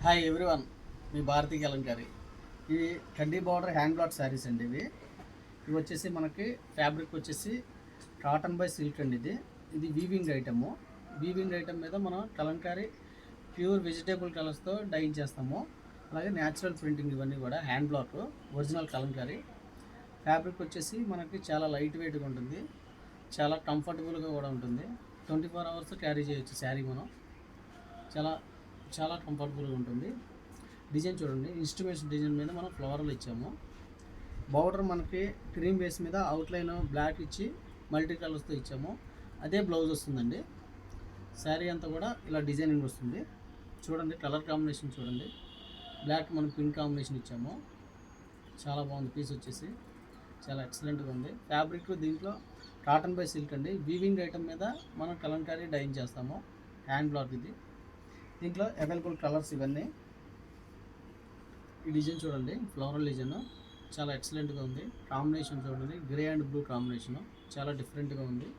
Hi everyone, మీ భారతీ కలంకారీ. ఇవి కడ్డీ border hand black saris అండి. ఇవి వచ్చేసి మనకి ఫ్యాబ్రిక్ వచ్చేసి కాటన్ బై సిల్క్ అండి. ఇది వీవింగ్ ఐటము. వీవింగ్ ఐటమ్ మీద మనం కలంకారీ ప్యూర్ వెజిటేబుల్ కలర్స్తో డైన్ చేస్తాము. అలాగే న్యాచురల్ ప్రింటింగ్, ఇవన్నీ కూడా hand black original Kalamkari. Fabric వచ్చేసి మనకి చాలా లైట్ వెయిట్గా ఉంటుంది, చాలా కంఫర్టబుల్గా కూడా ఉంటుంది. 24 అవర్స్ క్యారీ చేయొచ్చు శారీ మనం. చాలా చాలా కంఫర్టబుల్గా ఉంటుంది. డిజైన్ చూడండి, ఇన్స్ట్రుమెంట్స్ డిజైన్ మీద మనం ఫ్లవర్లు ఇచ్చాము. బార్డర్ మనకి క్రీమ్ బేస్ మీద అవుట్లైన్ బ్లాక్ ఇచ్చి మల్టీ కలర్స్తో ఇచ్చాము. అదే బ్లౌజ్ వస్తుందండి. శారీ అంతా కూడా ఇలా డిజైనింగ్ వస్తుంది. చూడండి, కలర్ కాంబినేషన్ చూడండి. బ్లాక్ మనం పింక్ కాంబినేషన్ ఇచ్చాము. చాలా బాగుంది. పీస్ వచ్చేసి చాలా ఎక్సలెంట్గా ఉంది. ఫ్యాబ్రిక్ దీంట్లో కాటన్ బై సిల్క్ అండి. వీవింగ్ ఐటమ్ మీద మనం కలంకారీ డైన్ చేస్తాము. హ్యాండ్ బ్లాక్ ఇది. దీంట్లో అవైలబుల్ కలర్స్ ఇవన్నీ. ఈ డిజైన్ చూడండి, ఫ్లోరల్ డిజైన్ చాలా ఎక్సలెంట్గా ఉంది. కాంబినేషన్ చూడండి, గ్రే అండ్ బ్లూ కాంబినేషను చాలా డిఫరెంట్గా ఉంది.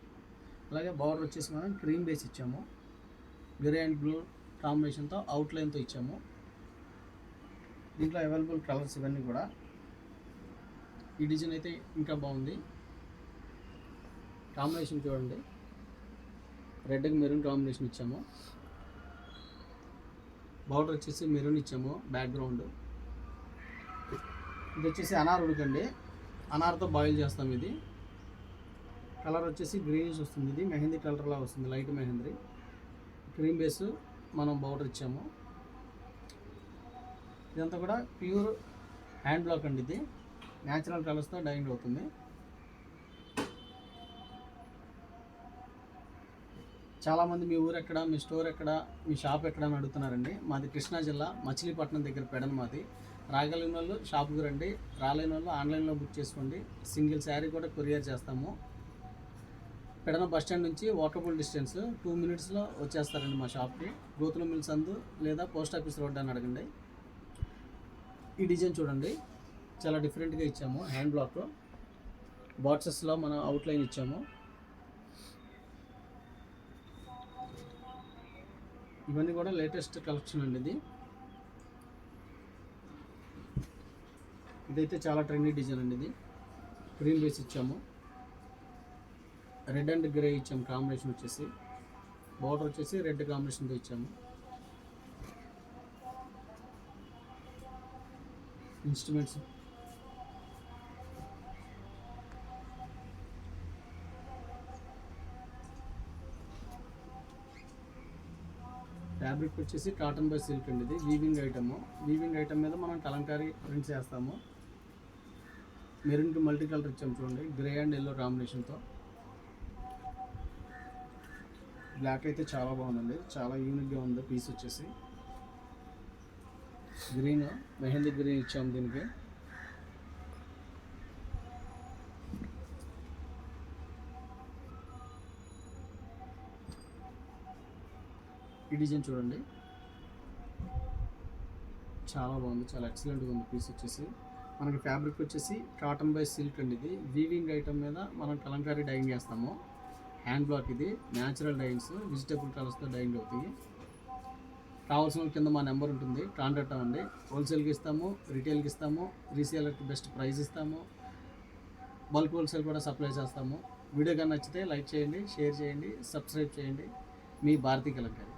అలాగే బార్డర్ వచ్చేసి మనం క్రీమ్ బేస్ ఇచ్చాము. గ్రే అండ్ బ్లూ కాంబినేషన్తో అవుట్లైన్తో ఇచ్చాము. దీంట్లో అవైలబుల్ కలర్స్ ఇవన్నీ కూడా. ఈ డిజైన్ అయితే ఇంకా బాగుంది. కాంబినేషన్ చూడండి, రెడ్కి మెరూన్ కాంబినేషన్ ఇచ్చాము. బార్డర్ వచ్చేసి మెరూన్ ఇచ్చాము. బ్యాక్గ్రౌండ్ ఇది వచ్చేసి అనార్ ఉడకండి. అనార్తో బాయిల్ చేస్తాం. ఇది కలర్ వచ్చేసి గ్రీనిష్ వస్తుంది. ఇది మెహందీ కలర్లా వస్తుంది, లైట్ మెహందీ. క్రీమ్ బేస్ మనం బార్డర్ ఇచ్చాము. ఇదంతా కూడా ప్యూర్ హ్యాండ్ బ్లాక్ అండి. ఇది న్యాచురల్ కలర్స్తో డైంగ్ అవుతుంది. చాలామంది మీ ఊరు ఎక్కడ, మీ స్టోర్ ఎక్కడ, మీ షాప్ ఎక్కడ అని అడుగుతున్నారండి. మాది కృష్ణా జిల్లా మచిలీపట్నం దగ్గర పెడన మాది. రాగలిగిన వాళ్ళు షాప్కి రండి, రాలేని వాళ్ళు ఆన్లైన్లో బుక్ చేసుకోండి. సింగిల్ శారీ కూడా కొరియర్ చేస్తాము. పెడన బస్ స్టాండ్ నుంచి వాకబుల్ డిస్టెన్స్ 2 minutesలో వచ్చేస్తారండి మా షాప్కి. గోతుల మిల్స్ అందు లేదా పోస్ట్ ఆఫీస్ రోడ్ అని అడగండి. ఈ డిజైన్ చూడండి, చాలా డిఫరెంట్గా ఇచ్చాము. హ్యాండ్ బ్లాక్ బాక్సెస్లో మనం అవుట్లైన్ ఇచ్చాము. ఇవన్నీ కూడా లేటెస్ట్ కలెక్షన్ అండి. ఇదైతే చాలా ట్రెండీ డిజైన్ అండి. ఇది క్రీమ్ బేస్ ఇచ్చాము. రెడ్ అండ్ గ్రే ఇచ్చాము. కాంబినేషన్ వచ్చేసి బార్డర్ వచ్చేసి రెడ్ కాంబినేషన్తో ఇచ్చాము. ఇన్స్ట్రుమెంట్స్ ఫ్యాబ్రిక్ వచ్చేసి కాటన్ బై సిల్క్ అండి. ఇది వీవింగ్ ఐటమ్. వీవింగ్ ఐటమ్ మీద మనం కలంకారీ ప్రింట్స్ చేస్తాము. మెరూన్కి మల్టీ కలర్ ఇచ్చాము చూడండి, గ్రే అండ్ ఎల్లో కాంబినేషన్తో. బ్లాక్ అయితే చాలా బాగుందండి, చాలా యూనిక్గా ఉంది. పీస్ వచ్చేసి గ్రీన్, మెహందీ గ్రీన్ ఇచ్చాము దీనికి. ఈ డిజైన్ చూడండి, చాలా బాగుంది, చాలా ఎక్సలెంట్గా ఉంది. పీస్ వచ్చేసి మనకి ఫ్యాబ్రిక్ వచ్చేసి కాటన్ బై సిల్క్ అండి. ఇది వీవింగ్ ఐటమ్ మీద మనం కలంకారీ డైయింగ్ చేస్తాము. హ్యాండ్ బ్లాక్ ఇది. న్యాచురల్ డైన్స్, వెజిటేబుల్ కలర్స్తో డైయింగ్ అవుతాయి. కావాల్సిన కింద మా నెంబర్ ఉంటుంది, కాంటాక్ట్ అవ్వండి. హోల్సేల్కి ఇస్తాము, రిటైల్కి ఇస్తాము, రీసేలర్కి బెస్ట్ ప్రైస్ ఇస్తాము. బల్క్ హోల్సేల్ కూడా సప్లై చేస్తాము. వీడియో కానీ నచ్చితే లైక్ చేయండి, షేర్ చేయండి, సబ్స్క్రైబ్ చేయండి. మీ భారతీ కలంకారీ.